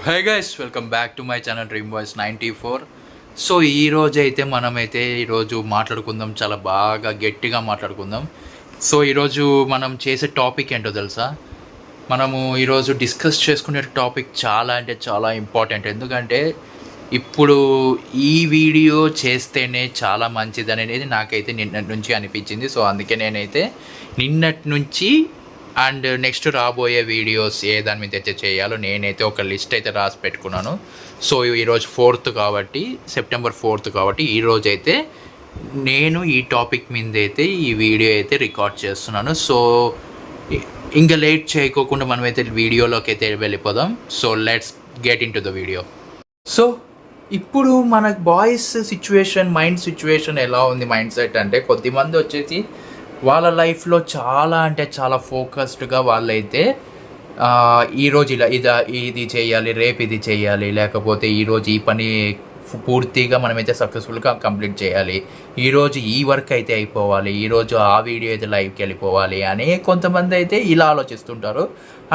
Hey guys, welcome back to my channel dream voice 94. So ఈరోజు అయితే మనమైతే ఈరోజు మాట్లాడుకుందాం, చాలా బాగా గట్టిగా మాట్లాడుకుందాం. సో ఈరోజు మనం చేసే టాపిక్ ఏంటో తెలుసా? మనము ఈరోజు డిస్కస్ చేసుకునే టాపిక్ చాలా అంటే చాలా ఇంపార్టెంట్. ఎందుకంటే ఇప్పుడు ఈ వీడియో చేస్తేనే చాలా మంచిది అనేది నాకైతే నిన్నటి నుంచి అనిపించింది. సో అందుకే నేనైతే నిన్నటి నుంచి అండ్ నెక్స్ట్ రాబోయే వీడియోస్ ఏ దాని మీద అయితే చేయాలో నేనైతే ఒక లిస్ట్ అయితే రాసి పెట్టుకున్నాను. సో ఈరోజు 4th కాబట్టి, సెప్టెంబర్ 4th కాబట్టి ఈరోజు అయితే నేను ఈ టాపిక్ మీద అయితే ఈ వీడియో అయితే రికార్డ్ చేస్తున్నాను. సో ఇంకా లేట్ చేయకోకుండా మనమైతే వీడియోలోకి అయితే వెళ్ళిపోదాం. So let's get in to the video. So ఇప్పుడు మన బాయ్స్ సిచ్యువేషన్, మైండ్ సిచ్యువేషన్ ఎలా ఉంది, మైండ్ సెట్ అంటే కొద్దిమంది వచ్చేసి వాళ్ళ లైఫ్లో చాలా అంటే చాలా ఫోకస్డ్గా వాళ్ళైతే ఈరోజు ఇది చేయాలి, రేపు ఇది చేయాలి, లేకపోతే ఈరోజు ఈ పని పూర్తిగా మనమైతే సక్సెస్ఫుల్గా కంప్లీట్ చేయాలి, ఈరోజు ఈ వర్క్ అయితే అయిపోవాలి, ఈరోజు ఆ వీడియో అయితే లైవ్కి వెళ్ళిపోవాలి అని కొంతమంది అయితే ఇలా ఆలోచిస్తుంటారు.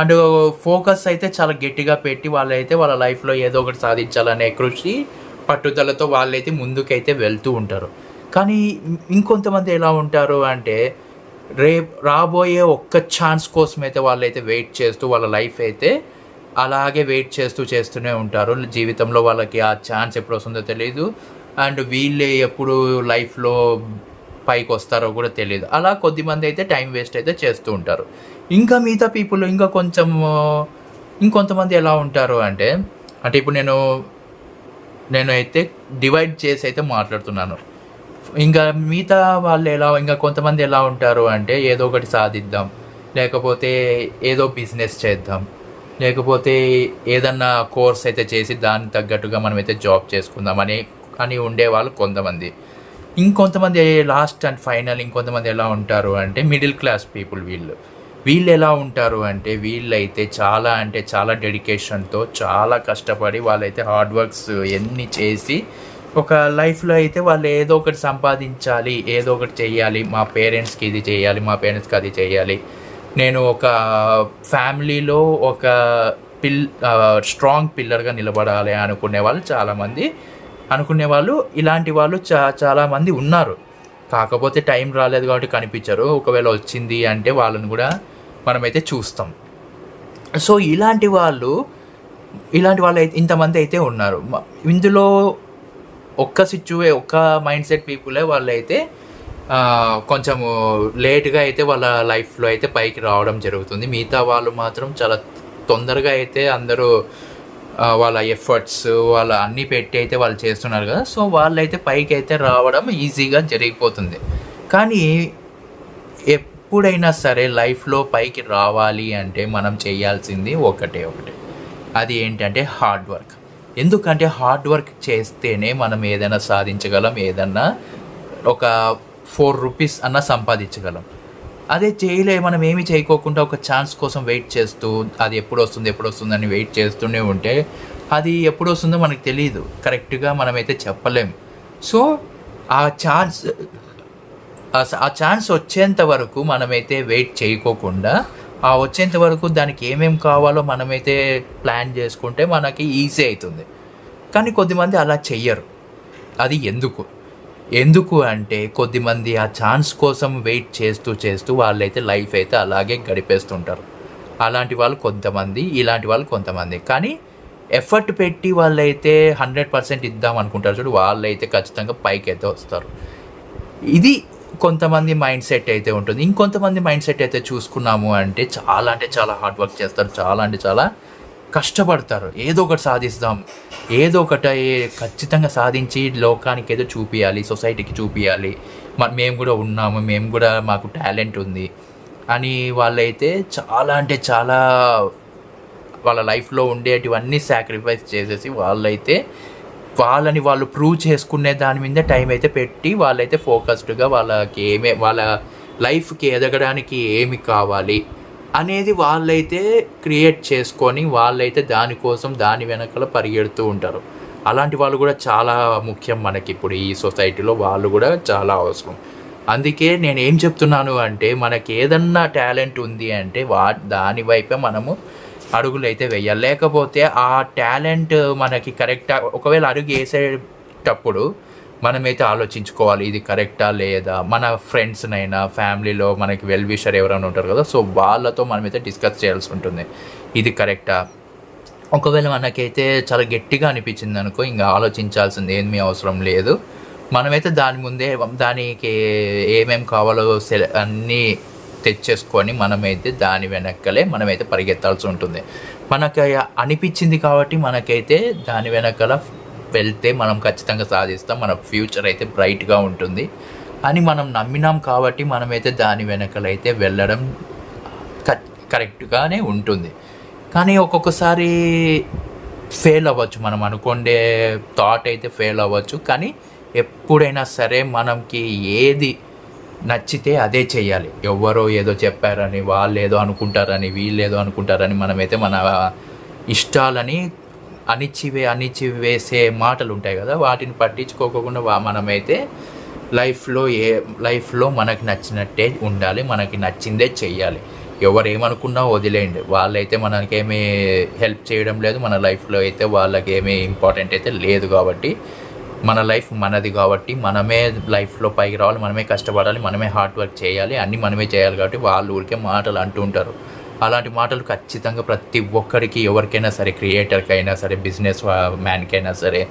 అండ్ ఫోకస్ అయితే చాలా గట్టిగా పెట్టి వాళ్ళైతే వాళ్ళ లైఫ్లో ఏదో ఒకటి సాధించాలనే కృషి, పట్టుదలతో వాళ్ళైతే ముందుకైతే వెళ్తూ ఉంటారు. కానీ ఇంకొంతమంది ఎలా ఉంటారు అంటే రాబోయే ఒక్క ఛాన్స్ కోసం అయితే వాళ్ళైతే వెయిట్ చేస్తూ వాళ్ళ లైఫ్ అయితే అలాగే వెయిట్ చేస్తూనే ఉంటారు. జీవితంలో వాళ్ళకి ఆ ఛాన్స్ ఎప్పుడు వస్తుందో తెలియదు, అండ్ వీళ్ళే ఎప్పుడు లైఫ్లో పైకి వస్తారో కూడా తెలియదు. అలా కొద్దిమంది అయితే టైం వేస్ట్ అయితే చేస్తూ ఉంటారు. ఇంకా మిగతా పీపుల్ ఇంకొంతమంది ఎలా ఉంటారు అంటే ఇప్పుడు నేను అయితే డివైడ్ చేసి అయితే మాట్లాడుతున్నాను. ఇంకా మిగతా వాళ్ళు ఇంకా కొంతమంది ఎలా ఉంటారు అంటే ఏదో ఒకటి సాధిద్దాం, లేకపోతే ఏదో బిజినెస్ చేద్దాం, లేకపోతే ఏదన్నా కోర్స్ అయితే చేసి దానికి తగ్గట్టుగా మనమైతే జాబ్ చేసుకుందాం అని ఉండేవాళ్ళు కొంతమంది. ఇంకొంతమంది లాస్ట్ అండ్ ఫైనల్ ఇంకొంతమంది ఎలా ఉంటారు అంటే మిడిల్ క్లాస్ పీపుల్. వీళ్ళు ఎలా ఉంటారు అంటే వీళ్ళైతే చాలా అంటే చాలా డెడికేషన్తో చాలా కష్టపడి వాళ్ళైతే హార్డ్ వర్క్స్ ఎన్ని చేసి ఒక లైఫ్లో అయితే వాళ్ళు ఏదో ఒకటి సంపాదించాలి, ఏదో ఒకటి చేయాలి, మా పేరెంట్స్కి ఇది చేయాలి, మా పేరెంట్స్కి అది చేయాలి, నేను ఒక ఫ్యామిలీలో ఒక స్ట్రాంగ్ పిల్లర్గా నిలబడాలి అనుకునే వాళ్ళు ఇలాంటి వాళ్ళు చాలామంది ఉన్నారు. కాకపోతే టైం రాలేదు కాబట్టి కనిపించరు. ఒకవేళ వచ్చింది అంటే వాళ్ళని కూడా మనమైతే చూస్తాం. సో ఇలాంటి వాళ్ళు అయితే ఇంతమంది అయితే ఉన్నారు. ఇందులో ఒక్క మైండ్ సెట్ పీపులే వాళ్ళైతే కొంచెము లేట్గా అయితే వాళ్ళ లైఫ్లో అయితే పైకి రావడం జరుగుతుంది. మిగతా వాళ్ళు మాత్రం చాలా తొందరగా అయితే అందరూ వాళ్ళ ఎఫర్ట్స్ వాళ్ళ అన్నీ పెట్టి అయితే వాళ్ళు చేస్తున్నారు కదా. సో వాళ్ళైతే పైకి అయితే రావడం ఈజీగా జరిగిపోతుంది. కానీ ఎప్పుడైనా సరే లైఫ్లో పైకి రావాలి అంటే మనం చేయాల్సింది ఒకటే, అది ఏంటంటే హార్డ్ వర్క్. ఎందుకంటే హార్డ్ వర్క్ చేస్తేనే మనం ఏదైనా సాధించగలం, ఏదన్నా ఒక 4 రూపీస్ అన్నా సంపాదించగలం. అదే మనం ఏమి చేయకోకుండా ఒక ఛాన్స్ కోసం వెయిట్ చేస్తూ అది ఎప్పుడు వస్తుందని వెయిట్ చేస్తూనే ఉంటే అది ఎప్పుడు వస్తుందో మనకు తెలియదు, కరెక్ట్గా మనమైతే చెప్పలేం. సో ఆ ఛాన్స్ వచ్చేంత వరకు మనమైతే వెయిట్ చేయకోకుండా వచ్చేంత వరకు దానికి ఏమేమి కావాలో మనమైతే ప్లాన్ చేసుకుంటే మనకి ఈజీ అవుతుంది. కానీ కొద్దిమంది అలా చెయ్యరు. అది ఎందుకు అంటే కొద్దిమంది ఆ ఛాన్స్ కోసం వెయిట్ చేస్తూ వాళ్ళైతే లైఫ్ అయితే అలాగే గడిపేస్తుంటారు. అలాంటి వాళ్ళు కొంతమంది, ఇలాంటి వాళ్ళు కొంతమంది. కానీ ఎఫర్ట్ పెట్టి వాళ్ళైతే 100% ఇద్దాం అనుకుంటారు చూడు, వాళ్ళైతే ఖచ్చితంగా పైకి అయితే వస్తారు. ఇది కొంతమంది మైండ్ సెట్ అయితే ఉంటుంది. ఇంకొంతమంది మైండ్ సెట్ అయితే చూసుకున్నాము అంటే చాలా హార్డ్ వర్క్ చేస్తారు, చాలా కష్టపడతారు. ఏదో ఒకటి సాధిస్తాం, ఏదో ఒకటి ఖచ్చితంగా సాధించి లోకానికి ఏదో చూపించాలి, సొసైటీకి చూపించాలి, మేము కూడా ఉన్నాము, మేము కూడా మాకు టాలెంట్ ఉంది అని వాళ్ళైతే చాలా వాళ్ళ లైఫ్లో ఉండేటివన్నీ సాక్రిఫైస్ చేసేసి వాళ్ళని వాళ్ళు ప్రూవ్ చేసుకునే దాని మీద టైం అయితే పెట్టి వాళ్ళైతే ఫోకస్డ్గా వాళ్ళ లైఫ్కి ఎదగడానికి ఏమి కావాలి అనేది వాళ్ళైతే క్రియేట్ చేసుకొని వాళ్ళైతే దానికోసం దాని వెనకాల పరిగెడుతూ ఉంటారు. అలాంటి వాళ్ళు కూడా చాలా ముఖ్యం మనకి ఇప్పుడు ఈ సొసైటీలో, వాళ్ళు కూడా చాలా అవసరం. అందుకే నేను ఏం చెప్తున్నాను అంటే మనకి ఏదన్నా టాలెంట్ ఉంది అంటే దాని వైపే మనము అడుగులు అయితే వేయాలి. లేకపోతే ఆ టాలెంట్ మనకి కరెక్టా, ఒకవేళ అడుగు వేసేటప్పుడు మనమైతే ఆలోచించుకోవాలి ఇది కరెక్టా లేదా. మన ఫ్రెండ్స్నైనా ఫ్యామిలీలో మనకి వెల్ విషర్ ఎవరైనా ఉంటారు కదా, సో వాళ్ళతో మనమైతే డిస్కస్ చేయాల్సి ఉంటుంది ఇది కరెక్టా. ఒకవేళ మనకైతే చాలా గట్టిగా అనిపించింది అనుకో, ఇంకా ఆలోచించాల్సింది ఏమీ అవసరం లేదు. మనమైతే దాని ముందే దానికి ఏమేమి కావాలో అన్నీ తెచ్చేసుకొని మనమైతే దాని వెనక్కలే మనమైతే పరిగెత్తాల్సి ఉంటుంది. మనకు అనిపించింది కాబట్టి మనకైతే దాని వెనకాల వెళ్తే మనం ఖచ్చితంగా సాధిస్తాం, మన ఫ్యూచర్ అయితే బ్రైట్గా ఉంటుంది అని మనం నమ్మినాం కాబట్టి మనమైతే దాని వెనకలైతే వెళ్ళడం కరెక్ట్గానే ఉంటుంది. కానీ ఒక్కొక్కసారి ఫెయిల్ అవ్వచ్చు, మనం అనుకునే థాట్ అయితే ఫెయిల్ అవ్వచ్చు. కానీ ఎప్పుడైనా సరే మనకి ఏది నచ్చితే అదే చేయాలి. ఎవరో ఏదో చెప్పారని, వాళ్ళు ఏదో అనుకుంటారని, వీళ్ళు ఏదో అనుకుంటారని మనమైతే మన ఇష్టాలని అణిచివేసే మాటలు ఉంటాయి కదా, వాటిని పట్టించుకోకుండా మనమైతే లైఫ్లో మనకి నచ్చినట్టే ఉండాలి, మనకి నచ్చిందే చెయ్యాలి. ఎవరు ఏమనుకున్నా వదిలేయండి, వాళ్ళైతే మనకేమీ హెల్ప్ చేయడం లేదు, మన లైఫ్లో అయితే వాళ్ళకి ఏమీ ఇంపార్టెంట్ అయితే లేదు. కాబట్టి మన లైఫ్ మనది కాబట్టి మనమే లైఫ్లో పైకి రావాలి, మనమే కష్టపడాలి, మనమే హార్డ్ వర్క్ చేయాలి, అన్నీ మనమే చేయాలి. కాబట్టి వాళ్ళు ఊరికే మాటలు అంటూ ఉంటారు. అలాంటి మాటలు ఖచ్చితంగా ప్రతి ఒక్కరికి, ఎవరికైనా సరే, క్రియేటర్కైనా సరే, బిజినెస్ మ్యాన్కైనా సరే,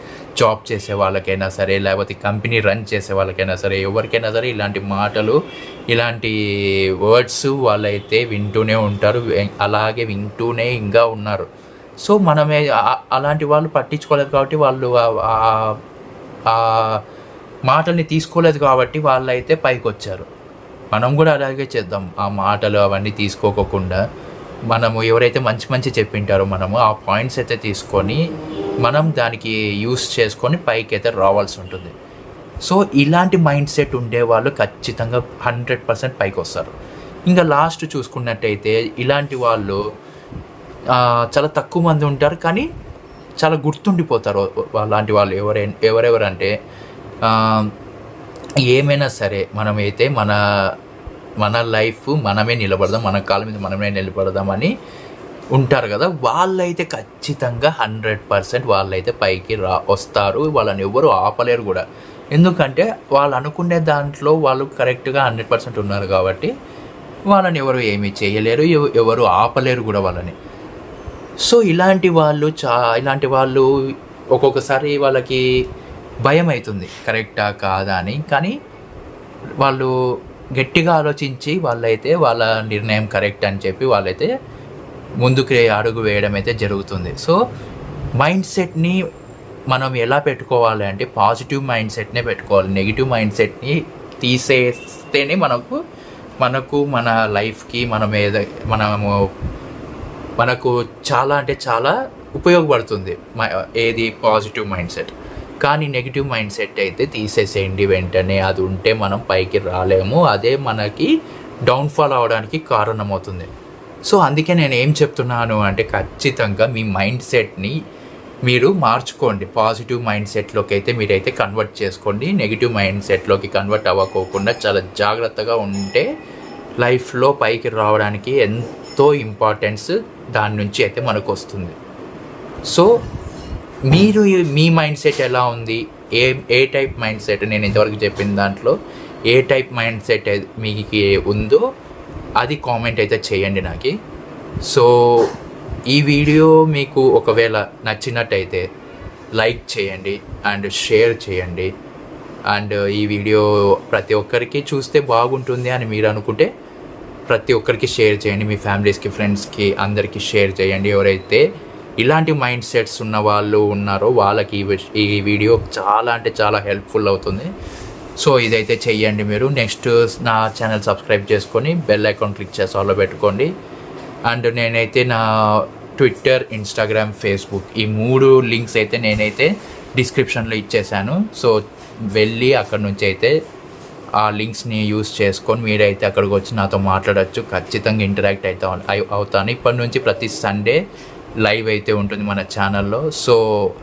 జాబ్ చేసే వాళ్ళకైనా సరే, లేకపోతే కంపెనీ రన్ చేసే వాళ్ళకైనా సరే, ఎవరికైనా సరే ఇలాంటి మాటలు, ఇలాంటి వర్డ్స్ వాళ్ళైతే వింటూనే ఉంటారు, అలాగే వింటూనే ఇంకా ఉన్నారు. సో మనమే అలాంటి వాళ్ళు పట్టించుకోలేదు కాబట్టి, వాళ్ళు ఆ మాటల్ని తీసుకోలేదు కాబట్టి వాళ్ళైతే పైకి వచ్చారు. మనం కూడా అలాగే చేద్దాం. ఆ మాటలు అవన్నీ తీసుకోకుండా మనము ఎవరైతే మంచి చెప్పింటారో మనము ఆ పాయింట్స్ అయితే తీసుకొని మనం దానికి యూస్ చేసుకొని పైకి అయితే రావాల్సి ఉంటుంది. సో ఇలాంటి మైండ్ సెట్ ఉండేవాళ్ళు ఖచ్చితంగా 100% పైకి వస్తారు. ఇంకా లాస్ట్ చూసుకున్నట్టయితే ఇలాంటి వాళ్ళు చాలా తక్కువ మంది ఉంటారు, కానీ చాలా గుర్తుండిపోతారు. అలాంటి వాళ్ళు ఎవరెవరంటే ఏమైనా సరే మనమైతే మన లైఫ్ మనమే నిలబడదాం, మన కాళ్ళ మీద మనమే నిలబడదామని ఉంటారు కదా, వాళ్ళైతే ఖచ్చితంగా 100% వాళ్ళైతే పైకి వస్తారు. వాళ్ళని ఎవరు ఆపలేరు కూడా. ఎందుకంటే వాళ్ళు అనుకునే దాంట్లో వాళ్ళు కరెక్ట్గా 100% ఉన్నారు కాబట్టి వాళ్ళని ఎవరు ఏమీ చేయలేరు, ఎవరు ఆపలేరు కూడా వాళ్ళని. సో ఇలాంటి వాళ్ళు ఒక్కొక్కసారి వాళ్ళకి భయం అవుతుంది కరెక్టా కాదా అని. కానీ వాళ్ళు గట్టిగా ఆలోచించి వాళ్ళైతే వాళ్ళ నిర్ణయం కరెక్ట్ అని చెప్పి వాళ్ళైతే ముందుకు అడుగు వేయడం అయితే జరుగుతుంది. సో మైండ్ సెట్ని మనం ఎలా పెట్టుకోవాలి అంటే పాజిటివ్ మైండ్ సెట్నే పెట్టుకోవాలి. నెగిటివ్ మైండ్ సెట్ని తీసేస్తేనే మనకు మన లైఫ్కి మనకు చాలా అంటే చాలా ఉపయోగపడుతుంది ఏది పాజిటివ్ మైండ్ సెట్. కానీ నెగిటివ్ మైండ్ సెట్ అయితే తీసేసేయండి వెంటనే, అది ఉంటే మనం పైకి రాలేము, అదే మనకి డౌన్ఫాల్ అవడానికి కారణమవుతుంది. సో అందుకే నేను ఏం చెప్తున్నాను అంటే ఖచ్చితంగా మీ మైండ్ సెట్ని మీరు మార్చుకోండి. పాజిటివ్ మైండ్ సెట్లోకి అయితే మీరైతే కన్వర్ట్ చేసుకోండి. నెగిటివ్ మైండ్ సెట్లోకి కన్వర్ట్ అవ్వకోకుండా చాలా జాగ్రత్తగా ఉంటే లైఫ్లో పైకి రావడానికి ఎంతో ఇంపార్టెన్స్ దాని నుంచి అయితే మనకు వస్తుంది. సో మీరు మీ మైండ్ సెట్ ఎలా ఉంది, ఏ టైప్ మైండ్ సెట్, నేను ఇంతవరకు చెప్పిన దాంట్లో ఏ టైప్ మైండ్ సెట్ మీకు ఉందో అది కామెంట్ అయితే చేయండి నాకు. సో ఈ వీడియో మీకు ఒకవేళ నచ్చినట్టయితే లైక్ చేయండి అండ్ షేర్ చేయండి. అండ్ ఈ వీడియో ప్రతి ఒక్కరికి చూస్తే బాగుంటుంది అని మీరు అనుకుంటే ప్రతి ఒక్కరికి షేర్ చేయండి, మీ ఫ్యామిలీస్కి, ఫ్రెండ్స్కి, అందరికీ షేర్ చేయండి. ఎవరైతే ఇలాంటి మైండ్ సెట్స్ ఉన్న వాళ్ళు ఉన్నారో వాళ్ళకి ఈ వీడియో చాలా అంటే చాలా హెల్ప్ఫుల్ అవుతుంది. సో ఇదైతే చెయ్యండి మీరు. నెక్స్ట్ నా ఛానల్ సబ్స్క్రైబ్ చేసుకొని బెల్ ఐకాన్ క్లిక్ చేసి ఆల్లో పెట్టుకోండి. అండ్ నేనైతే నా ట్విట్టర్, ఇన్స్టాగ్రామ్, ఫేస్బుక్ ఈ 3 లింక్స్ అయితే నేనైతే డిస్క్రిప్షన్లో ఇచ్చేసాను. సో వెళ్ళి అక్కడ నుంచి అయితే ఆ లింక్స్ని యూస్ చేసుకొని మీరైతే అక్కడికి వచ్చి నాతో మాట్లాడచ్చు. ఖచ్చితంగా ఇంటరాక్ట్ అవుతాను. ఇప్పటి నుంచి ప్రతి సండే లైవ్ అయితే ఉంటుంది మన ఛానల్లో. సో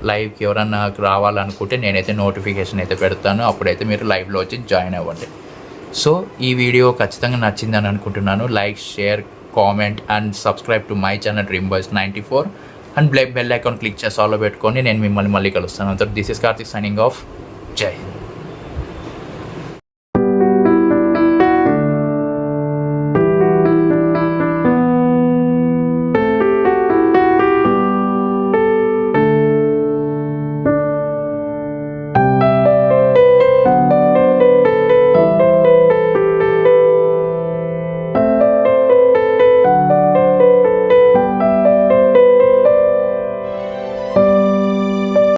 లైవ్కి ఎవరన్నా రావాలనుకుంటే నేనైతే నోటిఫికేషన్ అయితే పెడతాను, అప్పుడైతే మీరు లైవ్లో వచ్చి జాయిన్ అవ్వండి. సో ఈ వీడియో ఖచ్చితంగా నచ్చిందని అనుకుంటున్నాను. Like, share, comment and subscribe to my channel dream boys 94 and bell icon click చేసి ఆల్లో పెట్టుకొని నేను మిమ్మల్ని మళ్ళీ కలుస్తాను. This is Karthik signing off. జై హింద్.